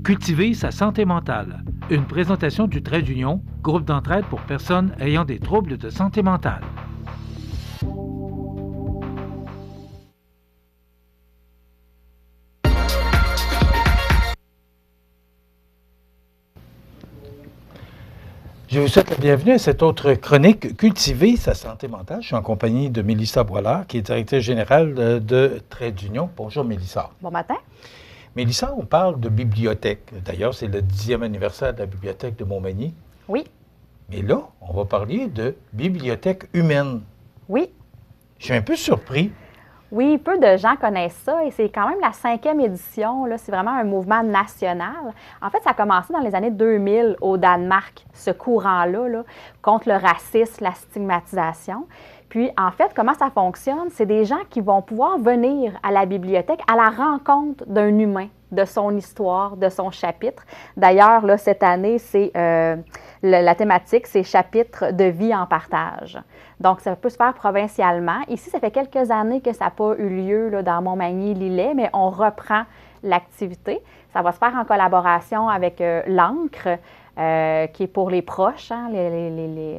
Cultiver sa santé mentale. Une présentation du Trait d'Union, groupe d'entraide pour personnes ayant des troubles de santé mentale. Je vous souhaite la bienvenue à cette autre chronique, Cultiver sa santé mentale. Je suis en compagnie de Mélissa Boilard, qui est directrice générale de Trait d'Union. Bonjour Mélissa. Bon matin. Mélissa, on parle de bibliothèque. D'ailleurs, c'est le 10e anniversaire de la bibliothèque de Montmagny. Oui. Mais là, on va parler de bibliothèque humaine. Oui. Je suis un peu surpris. Oui, peu de gens connaissent ça et c'est quand même la 5e édition. C'est vraiment un mouvement national. En fait, ça a commencé dans les années 2000 au Danemark, ce courant-là, contre le racisme, la stigmatisation. Puis, en fait, comment ça fonctionne? C'est des gens qui vont pouvoir venir à la bibliothèque à la rencontre d'un humain, de son histoire, de son chapitre. D'ailleurs, là, cette année, c'est la thématique, c'est chapitre de vie en partage. Donc, ça peut se faire provincialement. Ici, ça fait quelques années que ça n'a pas eu lieu là, dans Montmagny-Lillet, mais on reprend l'activité. Ça va se faire en collaboration avec l'ANCRE, qui est pour les proches,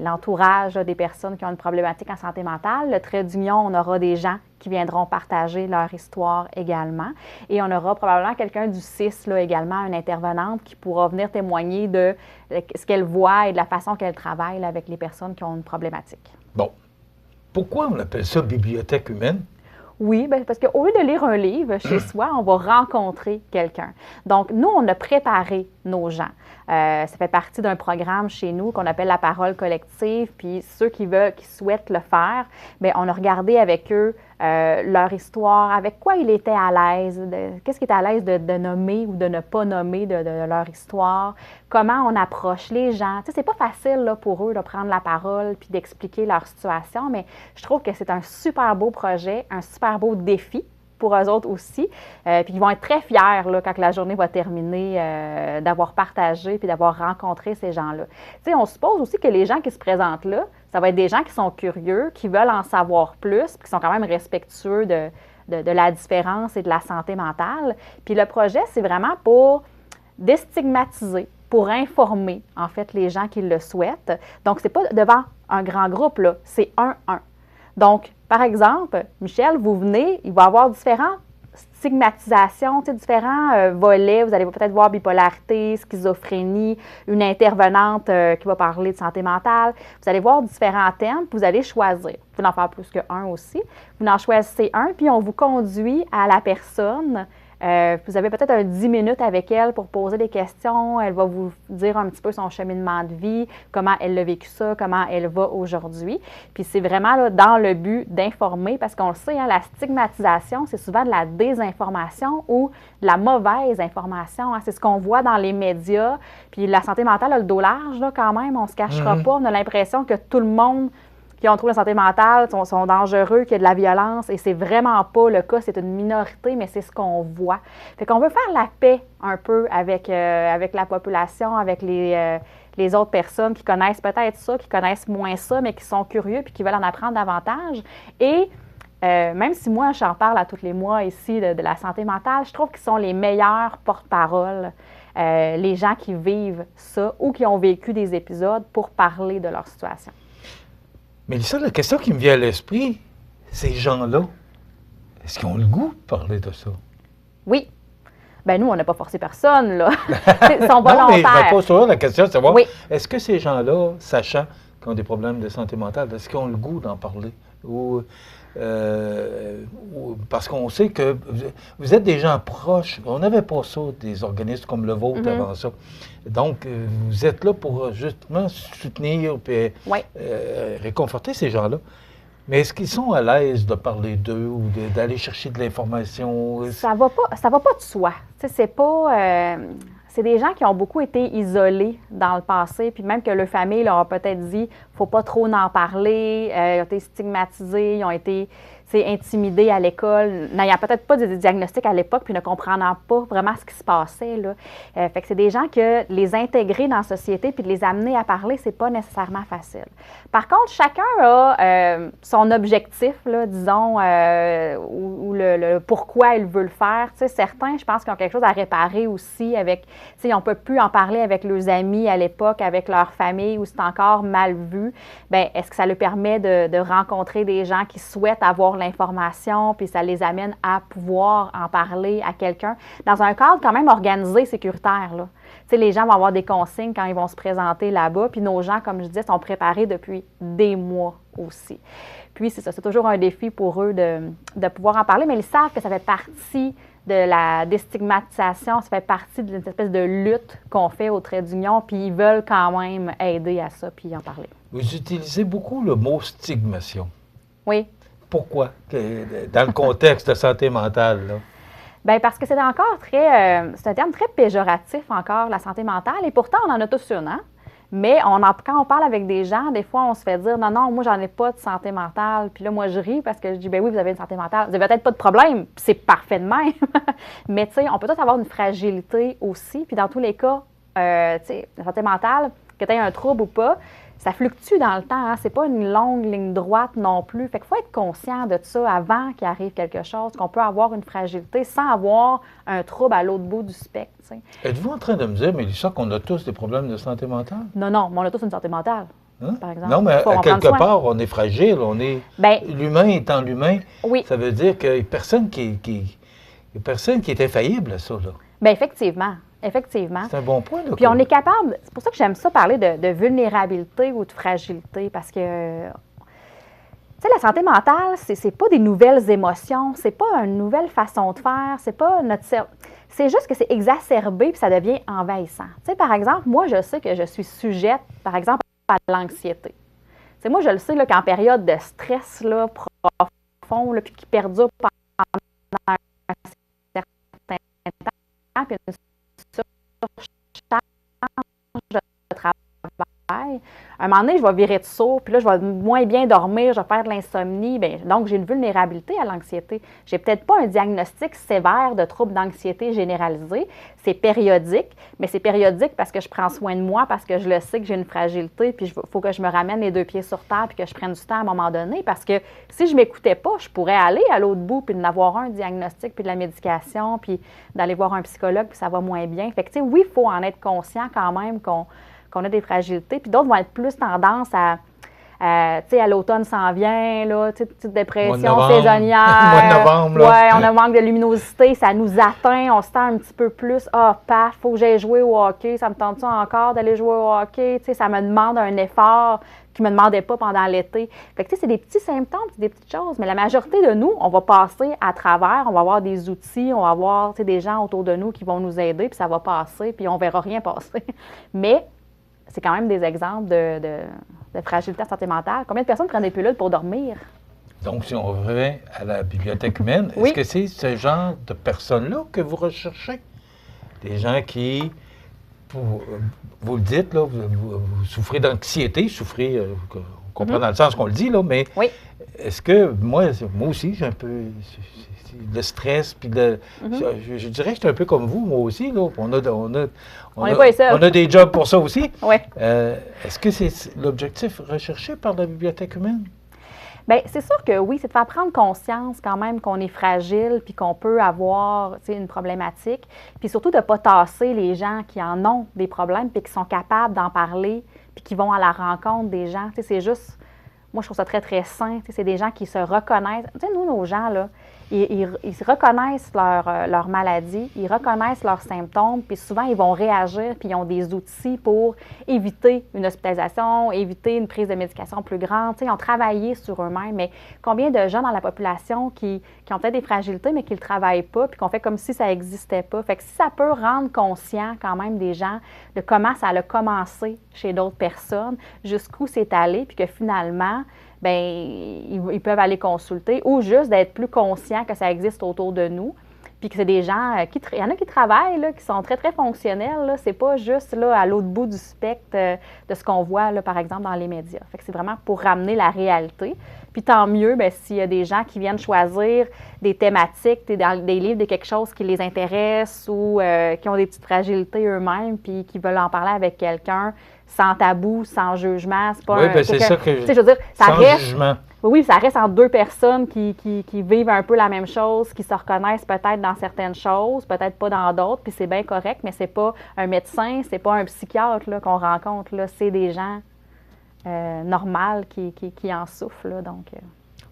l'entourage des personnes qui ont une problématique en santé mentale. Le Trait d'Union, on aura des gens qui viendront partager leur histoire également. Et on aura probablement quelqu'un du CIS là, également, une intervenante qui pourra venir témoigner de ce qu'elle voit et de la façon qu'elle travaille là, avec les personnes qui ont une problématique. Bon. Pourquoi on appelle ça bibliothèque humaine? Oui, bien, parce qu'au lieu de lire un livre chez soi, on va rencontrer quelqu'un. Donc, nous, on a préparé nos gens. Ça fait partie d'un programme chez nous qu'on appelle la parole collective. Puis ceux qui souhaitent le faire, bien, on a regardé avec eux leur histoire, avec quoi ils étaient à l'aise, qu'est-ce qu'ils étaient à l'aise de nommer ou de ne pas nommer de leur histoire, comment on approche les gens. Tu sais, c'est pas facile là, pour eux de prendre la parole puis d'expliquer leur situation, mais je trouve que c'est un super beau projet, un super beau défi pour eux autres aussi. Puis ils vont être très fiers là, quand la journée va terminer d'avoir partagé puis d'avoir rencontré ces gens-là. Tu sais, on suppose aussi que les gens qui se présentent là, ça va être des gens qui sont curieux, qui veulent en savoir plus, puis qui sont quand même respectueux de la différence et de la santé mentale. Puis le projet, c'est vraiment pour déstigmatiser, pour informer, en fait, les gens qui le souhaitent. Donc, c'est pas devant un grand groupe, là, c'est 1-1. Donc, par exemple, Michel, vous venez, il va y avoir différentes stigmatisations, différents volets. Vous allez peut-être voir bipolarité, schizophrénie, une intervenante qui va parler de santé mentale. Vous allez voir différents thèmes, puis vous allez choisir. Vous pouvez en faire plus qu'un aussi. Vous en choisissez un, puis on vous conduit à la personne. Vous avez peut-être un 10 minutes avec elle pour poser des questions. Elle va vous dire un petit peu son cheminement de vie, comment elle a vécu ça, comment elle va aujourd'hui. Puis c'est vraiment là, dans le but d'informer, parce qu'on le sait, hein, la stigmatisation, c'est souvent de la désinformation ou de la mauvaise information. Hein. C'est ce qu'on voit dans les médias. Puis la santé mentale a le dos large là, quand même, on ne se cachera pas. On a l'impression que tout le monde qui ont trouvé la santé mentale sont dangereux, qu'il y a de la violence, et c'est vraiment pas le cas, c'est une minorité, mais c'est ce qu'on voit. Fait qu'on veut faire la paix un peu avec la population, avec les autres personnes qui connaissent peut-être ça, qui connaissent moins ça, mais qui sont curieux puis qui veulent en apprendre davantage. Et même si moi, j'en parle à tous les mois ici de la santé mentale, je trouve qu'ils sont les meilleurs porte-parole, les gens qui vivent ça ou qui ont vécu des épisodes pour parler de leur situation. Mélissa, la question qui me vient à l'esprit, ces gens-là, est-ce qu'ils ont le goût de parler de ça? Oui. Bien, nous, on n'a pas forcé personne, là. Ils sont volontaires. Non, mais je pose toujours la question de savoir, oui. Est-ce que ces gens-là, sachant qu'ils ont des problèmes de santé mentale, est-ce qu'ils ont le goût d'en parler? Ou parce qu'on sait que vous êtes des gens proches. On n'avait pas ça, des organismes comme le vôtre avant ça. Donc, vous êtes là pour justement soutenir et réconforter ces gens-là. Mais est-ce qu'ils sont à l'aise de parler d'eux ou d'aller chercher de l'information? Ça va pas de soi. C'est pas... c'est des gens qui ont beaucoup été isolés dans le passé, puis même que leur famille leur a peut-être dit « faut pas trop en parler », ils ont été stigmatisés, ils ont été... intimidés à l'école, n'ayant peut-être pas de diagnostic à l'époque, puis ne comprenant pas vraiment ce qui se passait, là. Fait que c'est des gens que les intégrer dans la société puis de les amener à parler, c'est pas nécessairement facile. Par contre, chacun a son objectif, là, disons, ou le pourquoi il veut le faire. Tu sais, certains, je pense qu'ils ont quelque chose à réparer aussi avec, tu sais, ils n'ont pas pu en parler avec leurs amis à l'époque, avec leur famille, où c'est encore mal vu. Bien, est-ce que ça leur permet de rencontrer des gens qui souhaitent avoir l'information, puis ça les amène à pouvoir en parler à quelqu'un dans un cadre quand même organisé, sécuritaire, là. Tu sais, les gens vont avoir des consignes quand ils vont se présenter là-bas, puis nos gens, comme je disais, sont préparés depuis des mois aussi. Puis c'est ça, c'est toujours un défi pour eux de pouvoir en parler, mais ils savent que ça fait partie de la déstigmatisation, ça fait partie d'une espèce de lutte qu'on fait au trait d'union, puis ils veulent quand même aider à ça, puis en parler. Vous utilisez beaucoup le mot stigmation. Oui. Pourquoi? Dans le contexte de santé mentale, là? Bien, parce que c'est encore c'est un terme très péjoratif encore, la santé mentale, et pourtant on en a tous une, hein? Mais quand on parle avec des gens, des fois on se fait dire « Non, non, moi j'en ai pas de santé mentale », puis là moi je ris parce que je dis « Ben oui, vous avez une santé mentale, vous n'avez peut-être pas de problème, puis c'est parfait de même. » Mais tu sais, on peut tous avoir une fragilité aussi, puis dans tous les cas, tu sais, la santé mentale, que tu aies un trouble ou pas, ça fluctue dans le temps, hein? C'est pas une longue ligne droite non plus. Fait qu'il faut être conscient de ça avant qu'il arrive quelque chose, qu'on peut avoir une fragilité sans avoir un trouble à l'autre bout du spectre. T'sais. Êtes-vous en train de me dire, Mélissa, qu'on a tous des problèmes de santé mentale? Non, non, mais on a tous une santé mentale, par exemple. Non, mais à quelque part, on est fragile, l'humain étant l'humain, oui. Ça veut dire qu'il n'y a personne qui est infaillible à ça, là. Bien, effectivement. Effectivement. C'est un bon point. Là, puis on est capable, c'est pour ça que j'aime ça parler de vulnérabilité ou de fragilité, parce que, tu sais, la santé mentale, c'est pas des nouvelles émotions, c'est pas une nouvelle façon de faire, c'est pas notre cerveau. C'est juste que c'est exacerbé puis ça devient envahissant. Tu sais, par exemple, moi, je sais que je suis sujette, par exemple, à l'anxiété. Tu sais, moi, je le sais là, qu'en période de stress là, profond, là, puis qui perdure pendant un certain temps, puis une surcharge de travail. À un moment donné, je vais virer de saut, puis là, je vais moins bien dormir, je vais faire de l'insomnie. Bien, donc, j'ai une vulnérabilité à l'anxiété. Je n'ai peut-être pas un diagnostic sévère de trouble d'anxiété généralisé. C'est périodique, mais c'est périodique parce que je prends soin de moi, parce que je le sais que j'ai une fragilité, puis il faut que je me ramène les deux pieds sur terre, puis que je prenne du temps à un moment donné, parce que si je ne m'écoutais pas, je pourrais aller à l'autre bout, puis d'avoir un diagnostic, puis de la médication, puis d'aller voir un psychologue, puis ça va moins bien. Fait que, tu sais, oui, il faut en être conscient quand même qu'on a des fragilités, puis d'autres vont être plus tendance à tu sais, à l'automne s'en vient, là, petite dépression saisonnière. Mois de novembre, là. Ouais, on a un manque de luminosité, ça nous atteint, on se tend un petit peu plus. Ah, paf, faut que j'aille jouer au hockey, ça me tente-tu encore d'aller jouer au hockey? Tu sais, ça me demande un effort qui ne me demandait pas pendant l'été. Fait que, tu sais, c'est des petits symptômes, c'est des petites choses, mais la majorité de nous, on va passer à travers, on va avoir des outils, on va avoir, tu sais, des gens autour de nous qui vont nous aider, puis ça va passer, puis on verra rien passer. Mais c'est quand même des exemples de fragilité en santé mentale. Combien de personnes prennent des pilules pour dormir? Donc, si on revient à la bibliothèque humaine, oui. Est-ce que c'est ce genre de personnes-là que vous recherchez? Des gens qui, vous le dites, là, vous souffrez d'anxiété, on comprend dans le sens qu'on le dit, là, mais oui. Est-ce que, moi aussi, j'ai un peu le stress, puis je dirais que je suis un peu comme vous, moi aussi, là. On a des jobs pour ça aussi. Oui. Est-ce que c'est l'objectif recherché par la bibliothèque humaine? Bien, c'est sûr que oui, c'est de faire prendre conscience quand même qu'on est fragile puis qu'on peut avoir une problématique. Puis surtout de ne pas tasser les gens qui en ont des problèmes puis qui sont capables d'en parler puis qui vont à la rencontre des gens. C'est juste, moi, je trouve ça très, très sain. C'est des gens qui se reconnaissent. Tu sais, nous, nos gens, là, ils reconnaissent leur maladie, ils reconnaissent leurs symptômes, puis souvent, ils vont réagir, puis ils ont des outils pour éviter une hospitalisation, éviter une prise de médication plus grande. Tu sais, ils ont travaillé sur eux-mêmes, mais combien de gens dans la population qui ont peut-être des fragilités, mais qui ne le travaillent pas, puis qu'on fait comme si ça n'existait pas. Fait que si ça peut rendre conscient quand même des gens de comment ça a commencé chez d'autres personnes, jusqu'où c'est allé, puis que finalement, bien, ils peuvent aller consulter ou juste d'être plus conscients que ça existe autour de nous. puis que c'est des gens il y en a qui travaillent, là, qui sont très, très fonctionnels. Là. C'est pas juste là, à l'autre bout du spectre de ce qu'on voit, là, par exemple, dans les médias. Fait que c'est vraiment pour ramener la réalité. Puis tant mieux s'il y a des gens qui viennent choisir des thématiques, des livres, de quelque chose qui les intéresse ou qui ont des petites fragilités eux-mêmes, puis qui veulent en parler avec quelqu'un sans tabou, sans jugement. C'est pas oui, c'est ça que je veux dire, ça sans reste, jugement. Oui, ça reste entre deux personnes qui vivent un peu la même chose, qui se reconnaissent peut-être dans certaines choses, peut-être pas dans d'autres, puis c'est bien correct, mais c'est pas un médecin, c'est pas un psychiatre là, qu'on rencontre, là, c'est des gens normaux qui en souffrent, là, donc...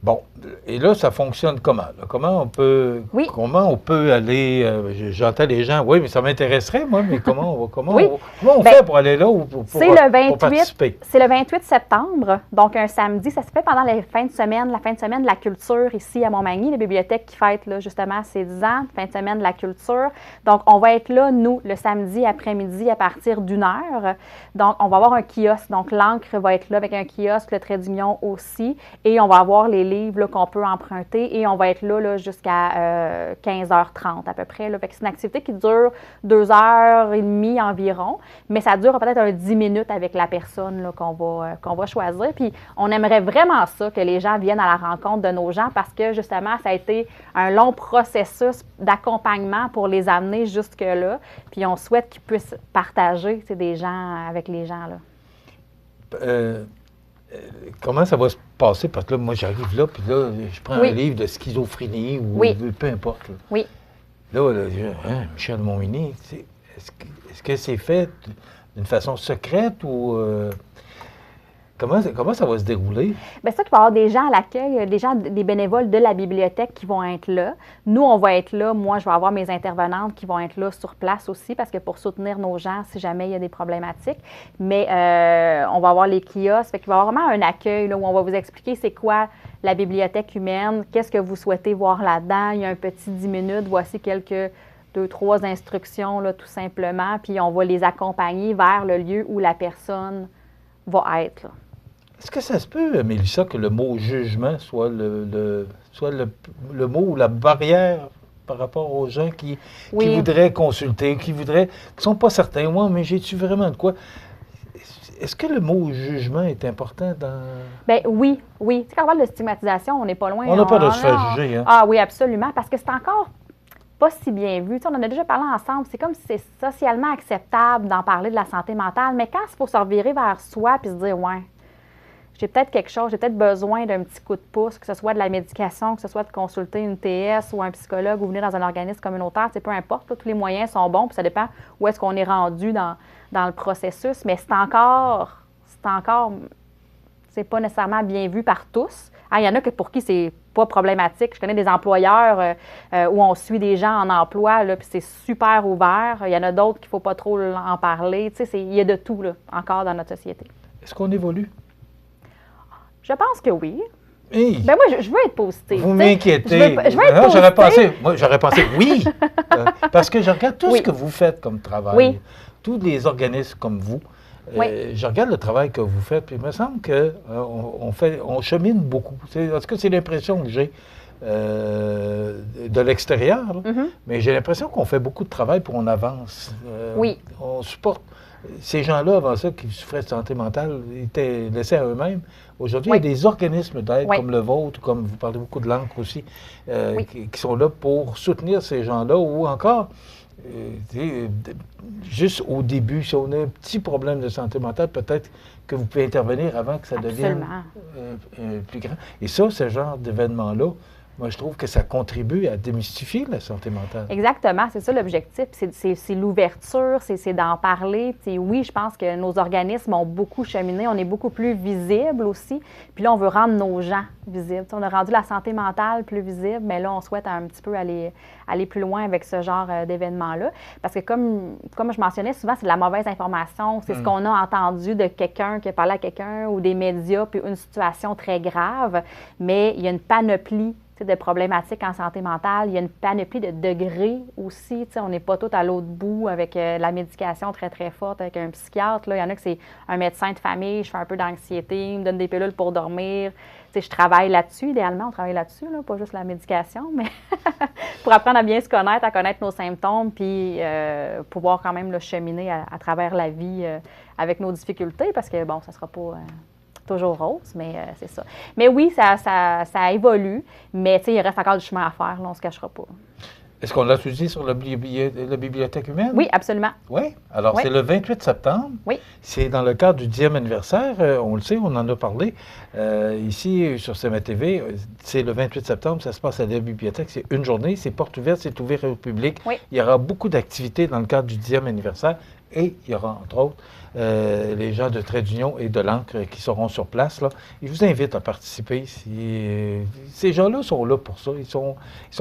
Bon, et là, ça fonctionne comment? Là? Comment on peut aller... j'entends les gens, oui, mais ça m'intéresserait, moi, mais comment on fait pour aller là ou pour participer? C'est le 28 septembre, donc un samedi. Ça se fait pendant la fin de semaine de la culture ici à Montmagny, la bibliothèque qui fête là, justement ses 10 ans, fin de semaine de la culture. Donc, on va être là, nous, le samedi après-midi à partir d'1h. Donc, on va avoir un kiosque. Donc, l'encre va être là avec un kiosque, le trait d'union aussi, et on va avoir les livres là, qu'on peut emprunter et on va être là jusqu'à 15h30 à peu près. Là. Fait que c'est une activité qui dure 2h30 environ, mais ça dure peut-être un 10 minutes avec la personne là, qu'on va choisir. Puis on aimerait vraiment ça, que les gens viennent à la rencontre de nos gens parce que justement, ça a été un long processus d'accompagnement pour les amener jusque-là. Puis on souhaite qu'ils puissent partager des gens avec les gens. Là. Comment ça va se passer? Parce que là, moi, j'arrive là, puis là, je prends un livre de schizophrénie ou peu importe. Là. Oui. Là, Michel Montminy, est-ce que c'est fait d'une façon secrète ou... Comment ça va se dérouler? Bien, ça, il va y avoir des gens à l'accueil, des bénévoles de la bibliothèque qui vont être là. Nous, on va être là. Moi, je vais avoir mes intervenantes qui vont être là sur place aussi parce que pour soutenir nos gens si jamais il y a des problématiques. Mais on va avoir les kiosques. Fait qu'il va y avoir vraiment un accueil là, où on va vous expliquer c'est quoi la bibliothèque humaine, qu'est-ce que vous souhaitez voir là-dedans. Il y a un petit 10 minutes. Voici quelques 2-3 instructions, là, tout simplement. Puis on va les accompagner vers le lieu où la personne va être. Là. Est-ce que ça se peut, Mélissa, que le mot jugement soit le mot ou la barrière par rapport aux gens qui voudraient consulter, qui ne sont pas certains, moi, mais j'ai-tu vraiment de quoi? Est-ce que le mot jugement est important dans... Bien, oui. Tu sais, quand on parle de stigmatisation, on n'est pas loin. On n'a pas de se faire juger, hein? Ah oui, absolument, parce que c'est encore pas si bien vu. Tu sais, on en a déjà parlé ensemble. C'est comme si c'est socialement acceptable d'en parler de la santé mentale, mais quand il faut se revirer vers soi puis se dire, ouais, j'ai peut-être quelque chose, j'ai peut-être besoin d'un petit coup de pouce, que ce soit de la médication, que ce soit de consulter une TS ou un psychologue ou venir dans un organisme communautaire, peu importe, là, tous les moyens sont bons, puis ça dépend où est-ce qu'on est rendu dans le processus, mais c'est encore, c'est pas nécessairement bien vu par tous. Il y en a pour qui c'est pas problématique. Je connais des employeurs où on suit des gens en emploi, là, puis c'est super ouvert. Il y en a d'autres qu'il faut pas trop en parler. Tu sais, il y a de tout, là, encore dans notre société. Est-ce qu'on évolue? Je pense que oui. Hey, ben moi, je veux être positive. Vous m'inquiétez. Je veux être positive. J'aurais pensé oui. Parce que je regarde tout ce que vous faites comme travail. Oui. Tous les organismes comme vous. Je regarde le travail que vous faites, puis il me semble qu'on chemine beaucoup. En tout cas, c'est l'impression que j'ai de l'extérieur. Mais j'ai l'impression qu'on fait beaucoup de travail pour qu'on avance. On supporte. Ces gens-là, avant ça, qui souffraient de santé mentale, étaient laissés à eux-mêmes. Aujourd'hui, il y a des organismes d'aide comme le vôtre, comme vous parlez beaucoup de l'encre aussi, qui sont là pour soutenir ces gens-là, ou encore, juste au début, si on a un petit problème de santé mentale, peut-être que vous pouvez intervenir avant que ça devienne plus grand. Et ça, ce genre d'événement-là, moi, je trouve que ça contribue à démystifier la santé mentale. Exactement, c'est ça l'objectif. C'est l'ouverture, c'est d'en parler. T'sais, oui, je pense que nos organismes ont beaucoup cheminé, on est beaucoup plus visible aussi. Puis là, on veut rendre nos gens visibles. T'sais, on a rendu la santé mentale plus visible, mais là, on souhaite un petit peu aller plus loin avec ce genre d'événement-là. Parce que comme je mentionnais, souvent, c'est de la mauvaise information. C'est ce qu'on a entendu de quelqu'un qui a parlé à quelqu'un ou des médias, puis une situation très grave. Mais il y a une panoplie de problématiques en santé mentale. Il y a une panoplie de degrés aussi. On n'est pas tous à l'autre bout avec la médication très, très forte avec un psychiatre. Là. Il y en a que c'est un médecin de famille, je fais un peu d'anxiété, il me donne des pilules pour dormir. je travaille là-dessus, idéalement, on travaille là-dessus, là, pas juste la médication, mais pour apprendre à bien se connaître, à connaître nos symptômes, puis pouvoir quand même le cheminer à travers la vie avec nos difficultés, parce que, bon, ça ne sera pas toujours rose, mais c'est ça. Mais oui, ça évolue, mais il reste encore du chemin à faire, là, on ne se cachera pas. Est-ce qu'on l'a étudié sur la bibliothèque humaine? Oui, absolument. Oui. Alors, oui. C'est le 28 septembre. Oui. C'est dans le cadre du 10e anniversaire. On le sait, on en a parlé. Ici, sur CMA TV, c'est le 28 septembre. Ça se passe à la bibliothèque. C'est une journée. C'est porte ouverte. C'est ouvert au public. Oui. Il y aura beaucoup d'activités dans le cadre du 10e anniversaire. Et il y aura, entre autres, les gens de Trait d'Union et de l'Ancre qui seront sur place. Là. Ils vous invitent à participer. Ces gens-là sont là pour ça. Ils sont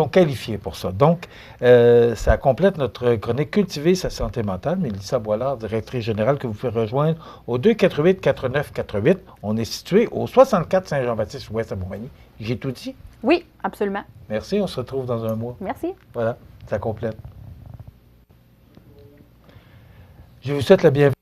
qualifiés pour ça. Donc, ça complète notre chronique Cultiver sa santé mentale. Mélissa Boilard, directrice générale, que vous pouvez rejoindre au 248-4948. On est situé au 64 Saint-Jean-Baptiste, ouest à Montmagny. J'ai tout dit? Oui, absolument. Merci. On se retrouve dans un mois. Merci. Voilà, ça complète. Je vous souhaite la bienvenue.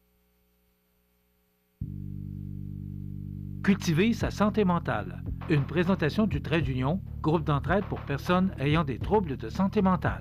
Cultiver sa santé mentale. Une présentation du Trait d'Union, groupe d'entraide pour personnes ayant des troubles de santé mentale.